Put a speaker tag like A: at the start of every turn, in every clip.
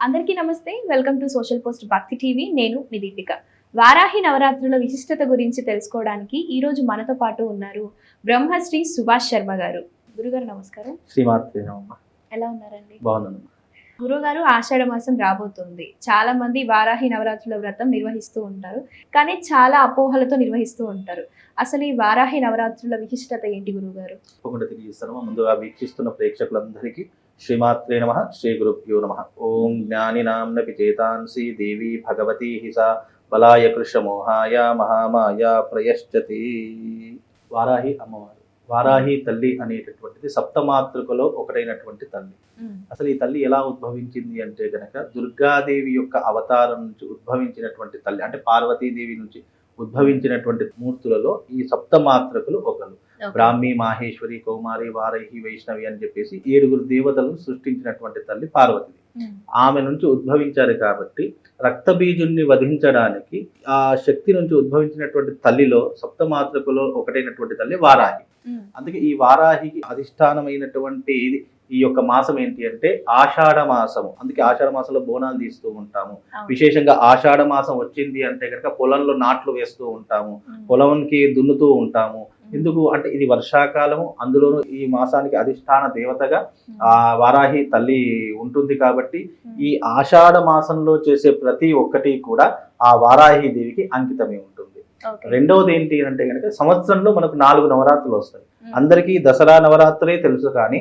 A: అందరికీ నమస్తే. Welcome to social post భక్తి టీవీ. నేను మీ దీపిక. వారాహి నవరాత్రుల విశిష్టత గురించి తెలుసుకోవడానికి ఈ రోజు మనతో పాటు ఉన్నారు బ్రహ్మశ్రీ సుభాష్ శర్మ గారు. గురుగారు నమస్కారం.
B: శ్రీమాత్రే నమః.
A: ఎలా ఉన్నారండి?
B: బాగున్నాను.
A: గురుగారు, ఆషాఢ మాసం రాబోతుంది. చాలా మంది వారాహి నవరాత్రుల వ్రతం నిర్వహిస్తూ ఉంటారు, కానీ చాలా అపోహలతో నిర్వహిస్తూ ఉంటారు. అసలు ఈ వారాహి నవరాత్రుల విశిష్టత ఏంటి గురుగారు?
B: తప్పకుండా తెలియజేస్తాను. ముందుగా వీక్షిస్తున్న ప్రేక్షకులందరికీ శ్రీమాత్రే నమః, శ్రీ గురుభ్యో నమః. ఓం జ్ఞానినాంనపి చేతాంసి దేవి భగవతి హిసా బలాయ కృష్ణమోహాయ మహామాయ ప్రయశ్చతి. వారాహి అమ్మవారు, వారాహి తల్లి అనేటటువంటిది సప్తమాతృకలో ఒకటైనటువంటి తల్లి. అసలు ఈ తల్లి ఎలా ఉద్భవించింది అంటే గనక దుర్గాదేవి యొక్క అవతారం నుంచి ఉద్భవించినటువంటి తల్లి, అంటే పార్వతీదేవి నుంచి ఉద్భవించినటువంటి మూర్తులలో ఈ సప్తమాతృకలు ఒకరు. బ్రాహ్మి, మాహేశ్వరి, కౌమారి, వారైహి, వైష్ణవి అని చెప్పేసి 7 దేవతలను సృష్టించినటువంటి తల్లి పార్వతి. ఆమె నుంచి ఉద్భవించారు కాబట్టి రక్తబీజుణ్ణి వధించడానికి ఆ శక్తి నుంచి ఉద్భవించినటువంటి తల్లిలో సప్తమాతృకలో ఒకటైనటువంటి తల్లి వారాహి. అందుకే ఈ వారాహికి అధిష్టానమైనటువంటి ఈ యొక్క మాసం ఏంటి అంటే ఆషాఢ మాసము. అందుకే ఆషాఢ మాసంలో బోనాలు తీస్తూ ఉంటాము. విశేషంగా ఆషాఢ మాసం వచ్చింది అంటే కనుక పొలంలో నాట్లు వేస్తూ ఉంటాము, పొలంకి దున్నుతూ ఉంటాము. ఎందుకు అంటే ఇది వర్షాకాలము, అందులోనూ ఈ మాసానికి అధిష్టాన దేవతగా ఆ వారాహి తల్లి ఉంటుంది కాబట్టి ఈ ఆషాఢ మాసంలో చేసే ప్రతి ఒక్కటి కూడా ఆ వారాహి దేవికి అంకితమై ఉంటుంది. రెండవది ఏంటి అంటే కనుక సంవత్సరంలో మనకు 4 నవరాత్రులు వస్తాయి. అందరికీ దసరా నవరాత్రే తెలుసు, కానీ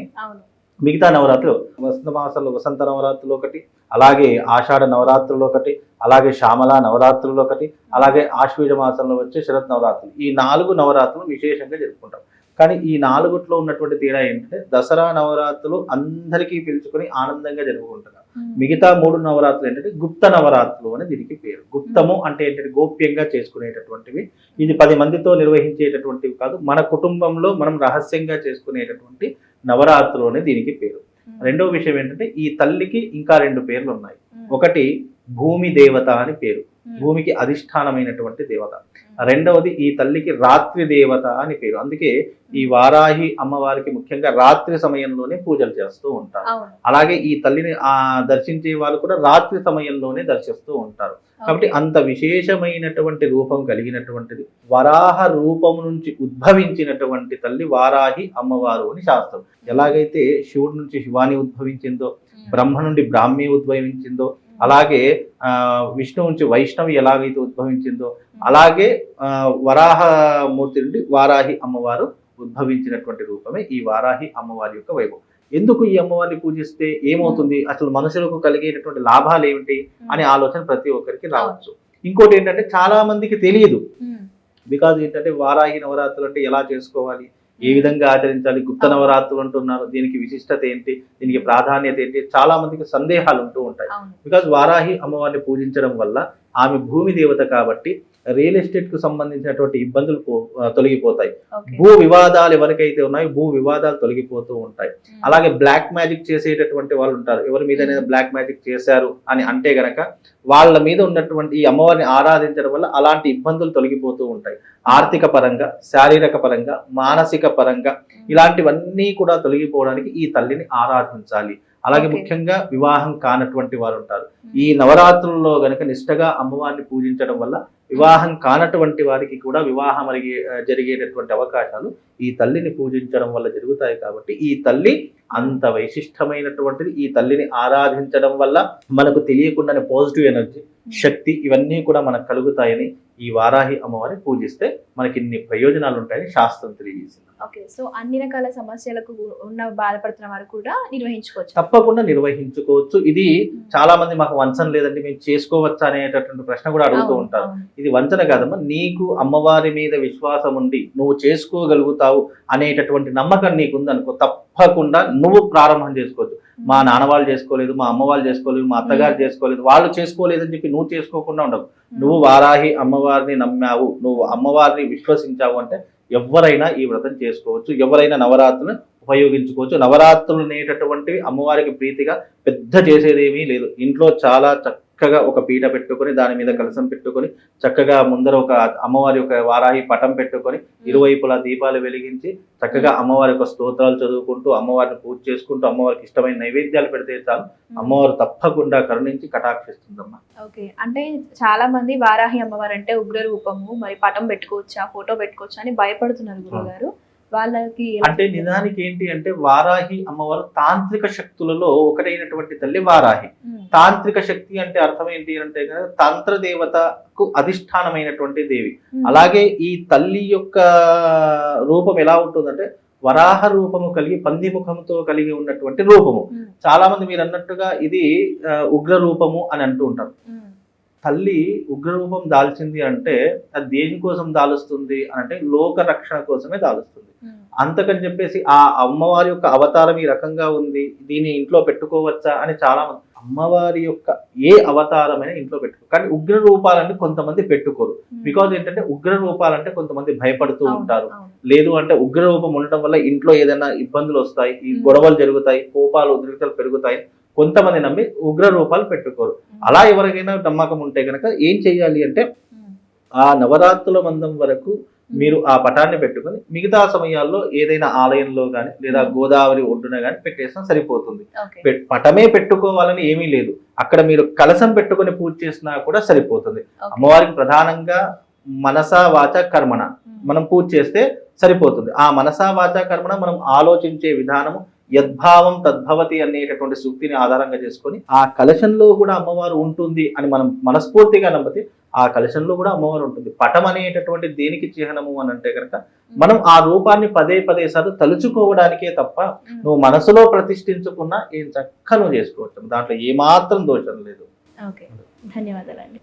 B: మిగతా నవరాత్రులు వసంత మాసంలో వసంత నవరాత్రులు ఒకటి, అలాగే ఆషాఢ నవరాత్రులు ఒకటి, అలాగే శ్యామల నవరాత్రులు ఒకటి, అలాగే ఆశ్వీజ మాసంలో వచ్చే శరత్ నవరాత్రులు. ఈ 4 నవరాత్రులు విశేషంగా జరుపుకుంటాం. కానీ ఈ 4లో ఉన్నటువంటి తేడా ఏంటంటే దసరా నవరాత్రులు అందరికీ పిలుచుకొని ఆనందంగా జరుపుకుంటున్నారు. మిగతా 3 నవరాత్రులు ఏంటంటే గుప్త నవరాత్రులు అని దీనికి పేరు. గుప్తము అంటే ఏంటంటే గోప్యంగా చేసుకునేటటువంటివి. ఇది 10 మందితో నిర్వహించేటటువంటివి కాదు, మన కుటుంబంలో మనం రహస్యంగా చేసుకునేటటువంటి నవరాత్రులు అని దీనికి పేరు. రెండవ విషయం ఏంటంటే ఈ తల్లికి ఇంకా 2 పేర్లు ఉన్నాయి. ఒకటి భూమి దేవత అని పేరు, భూమికి అధిష్టానమైనటువంటి దేవత. రెండవది ఈ తల్లికి రాత్రి దేవత అని పేరు. అందుకే ఈ వారాహి అమ్మవారికి ముఖ్యంగా రాత్రి సమయంలోనే పూజలు చేస్తూ ఉంటారు. అలాగే ఈ తల్లిని దర్శించే వాళ్ళు కూడా రాత్రి సమయంలోనే దర్శిస్తూ ఉంటారు. కాబట్టి అంత విశేషమైనటువంటి రూపం కలిగినటువంటిది, వరాహ రూపం నుంచి ఉద్భవించినటువంటి తల్లి వారాహి అమ్మవారు అని శాస్త్రం. ఎలాగైతే శివుడి నుంచి శివాని ఉద్భవించిందో, బ్రహ్మ నుండి బ్రాహ్మి ఉద్భవించిందో, అలాగే విష్ణు నుంచి వైష్ణవి ఎలాగైతే ఉద్భవించిందో, అలాగే వరాహమూర్తి నుండి వారాహి అమ్మవారు ఉద్భవించినటువంటి రూపమే ఈ వారాహి అమ్మవారి యొక్క వైభవం. ఎందుకు ఈ అమ్మవారిని పూజిస్తే ఏమవుతుంది, అసలు మనుషులకు కలిగేటటువంటి లాభాలు ఏమిటి అనే ఆలోచన ప్రతి ఒక్కరికి రావచ్చు. ఇంకోటి ఏంటంటే చాలా మందికి తెలియదు. బికాజ్ ఏంటంటే వారాహి నవరాత్రులు అంటే ఎలా చేసుకోవాలి, ఏ విధంగా ఆచరించాలి, గుప్త నవరాత్రులు అంటున్నారు, దీనికి విశిష్టత ఏంటి, దీనికి ప్రాధాన్యత ఏంటి, చాలా మందికి సందేహాలు ఉంటూ ఉంటాయి. బికాజ్ వారాహి అమ్మవారిని పూజించడం వల్ల ఆమె భూమి దేవత కాబట్టి రియల్ ఎస్టేట్ కు సంబంధించినటువంటి ఇబ్బందులు తొలగిపోతాయి. భూ వివాదాలు ఎవరికైతే ఉన్నాయో భూ వివాదాలు తొలగిపోతూ ఉంటాయి. అలాగే బ్లాక్ మ్యాజిక్ చేసేటటువంటి వాళ్ళు ఉంటారు. ఎవరి మీద బ్లాక్ మ్యాజిక్ చేశారు అని అంటే గనక వాళ్ళ మీద ఉన్నటువంటి ఈ అమ్మవారిని ఆరాధించడం వల్ల అలాంటి ఇబ్బందులు తొలగిపోతూ ఉంటాయి. ఆర్థిక పరంగా, శారీరక పరంగా, మానసిక పరంగా ఇలాంటివన్నీ కూడా తొలగిపోవడానికి ఈ తల్లిని ఆరాధించాలి. అలాగే ముఖ్యంగా వివాహం కానటువంటి వారు ఉంటారు. ఈ నవరాత్రుల్లో గనక నిష్టగా అమ్మవారిని పూజించడం వల్ల వివాహం కానటువంటి వారికి కూడా వివాహం జరిగేటటువంటి అవకాశాలు ఈ తల్లిని పూజించడం వల్ల జరుగుతాయి. కాబట్టి ఈ తల్లి అంత వైశిష్టమైనటువంటిది. ఈ తల్లిని ఆరాధించడం వల్ల మనకు తెలియకుండానే పాజిటివ్ ఎనర్జీ, శక్తి ఇవన్నీ కూడా మనకు కలుగుతాయని ఈ వారాహి అమ్మవారిని పూజిస్తే మనకి ఇన్ని ప్రయోజనాలు ఉంటాయని శాస్త్రం తెలియజేసింది.
A: ఓకే, సో అన్ని రకాల సమస్యలకు బాధపడుతున్న వారు కూడా నిర్వహించుకోవచ్చు?
B: తప్పకుండా నిర్వహించుకోవచ్చు. ఇది చాలా మంది మాకు వంచన లేదండి, మేము చేసుకోవచ్చా అనేటటువంటి ప్రశ్న కూడా అడుగుతూ ఉంటారు. ఇది వంచన కాదమ్మా, నీకు అమ్మవారి మీద విశ్వాసం ఉండి నువ్వు చేసుకోగలుగుతావు అనేటటువంటి నమ్మకం నీకుందనుకో, తప్పకుండా నువ్వు ప్రారంభం చేసుకోవచ్చు. మా నాన్న వాళ్ళు చేసుకోలేదు, మా అమ్మ వాళ్ళు చేసుకోలేదు, మా అత్తగారు చేసుకోలేదు, వాళ్ళు చేసుకోలేదని చెప్పి నువ్వు చేసుకోకుండా ఉండవు. నువ్వు వారాహి అమ్మవారిని నమ్మావు, నువ్వు అమ్మవారిని విశ్వసించావు అంటే ఎవరైనా ఈ వ్రతం చేసుకోవచ్చు, ఎవరైనా నవరాత్రులను ఉపయోగించుకోవచ్చు. నవరాత్రులు అనేటటువంటివి అమ్మవారికి ప్రీతిగా పెద్ద చేసేదేమీ లేదు. ఇంట్లో చాలా చక్కగా ఒక పీట పెట్టుకొని దాని మీద కలశం పెట్టుకొని చక్కగా ముందర ఒక అమ్మవారి యొక్క వారాహి పటం పెట్టుకొని ఇరువైపులా దీపాలు వెలిగించి చక్కగా అమ్మవారి యొక్క స్తోత్రాలు చదువుకుంటూ అమ్మవారిని పూజ చేసుకుంటూ అమ్మవారికి ఇష్టమైన నైవేద్యాలు పెడితే చాలు అమ్మవారు తప్పకుండా కరుణించి కటాక్షిస్తుందమ్మా.
A: ఓకే, అంటే చాలా మంది వారాహి అమ్మవారు అంటే ఉగ్ర రూపము, మరి పటం పెట్టుకోవచ్చా, ఫోటో పెట్టుకోవచ్చా అని భయపడుతున్నారు గురుగారు. వాళ్ళకి
B: అంటే నిజానికి ఏంటి అంటే వారాహి అమ్మవారు తాంత్రిక శక్తులలో ఒకటైనటువంటి తల్లి వారాహి. తాంత్రిక శక్తి అంటే అర్థం ఏంటి అంటే తంత్ర దేవతకు అధిష్టానమైనటువంటి దేవి. అలాగే ఈ తల్లి యొక్క రూపం ఎలా ఉంటుందంటే వరాహ రూపము కలిగి పంది ముఖంతో కలిగి ఉన్నటువంటి రూపము. చాలా మంది మీరు అన్నట్టుగా ఇది ఉగ్ర రూపము అని అంటూ ఉంటారు. తల్లి ఉగ్రరూపం దాల్చింది అంటే అది దేనికోసం దాలుస్తుంది అంటే లోక రక్షణ కోసమే దాలుస్తుంది. అంతకని చెప్పేసి ఆ అమ్మవారి యొక్క అవతారం ఈ రకంగా ఉంది, దీన్ని ఇంట్లో పెట్టుకోవచ్చా అని చాలా మంది, అమ్మవారి యొక్క ఏ అవతారమైనా ఇంట్లో పెట్టుకో, కానీ ఉగ్ర రూపాలని కొంతమంది పెట్టుకోరు. బికాజ్ ఏంటంటే ఉగ్ర రూపాలంటే కొంతమంది భయపడుతూ ఉంటారు. లేదు అంటే ఉగ్ర రూపం ఉండటం వల్ల ఇంట్లో ఏదైనా ఇబ్బందులు వస్తాయి, ఈ గొడవలు జరుగుతాయి, కోపాలు ఉద్రిక్తలు పెరుగుతాయి, కొంతమంది నమ్మి ఉగ్ర రూపాలు పెట్టుకోరు. అలా ఎవరికైనా నమ్మకం ఉంటే కనుక ఏం చెయ్యాలి అంటే ఆ నవరాత్రుల మందం వరకు మీరు ఆ పటాన్ని పెట్టుకొని మిగతా సమయాల్లో ఏదైనా ఆలయంలో కానీ లేదా గోదావరి ఒడ్డున కానీ పెట్టేసినా సరిపోతుంది. పటమే పెట్టుకోవాలని ఏమీ లేదు, అక్కడ మీరు కలశం పెట్టుకొని పూజ చేసినా కూడా సరిపోతుంది. అమ్మవారికి ప్రధానంగా మనసా వాచ కర్మణ మనం పూజ చేస్తే సరిపోతుంది. ఆ మనసా వాచ కర్మణ మనం ఆలోచించే విధానము యద్భావం తద్భవతి అనేటటువంటి సూక్తిని ఆధారంగా చేసుకొని ఆ కలశంలో కూడా అమ్మవారు ఉంటుంది అని మనం మనస్ఫూర్తిగా నమ్మితే ఆ కలశంలో కూడా అమ్మవారు ఉంటుంది. పటం అనేటటువంటి దేనికి చిహ్నము అని అంటే కనుక మనం ఆ రూపాన్ని పదే పదే సార్లు తలుచుకోవడానికే తప్ప నువ్వు మనసులో ప్రతిష్ఠించుకున్నా ఏం చక్కగా నువ్వు చేసుకోవచ్చు, దాంట్లో ఏమాత్రం దోషం లేదు.
A: ఓకే, ధన్యవాదాలండి.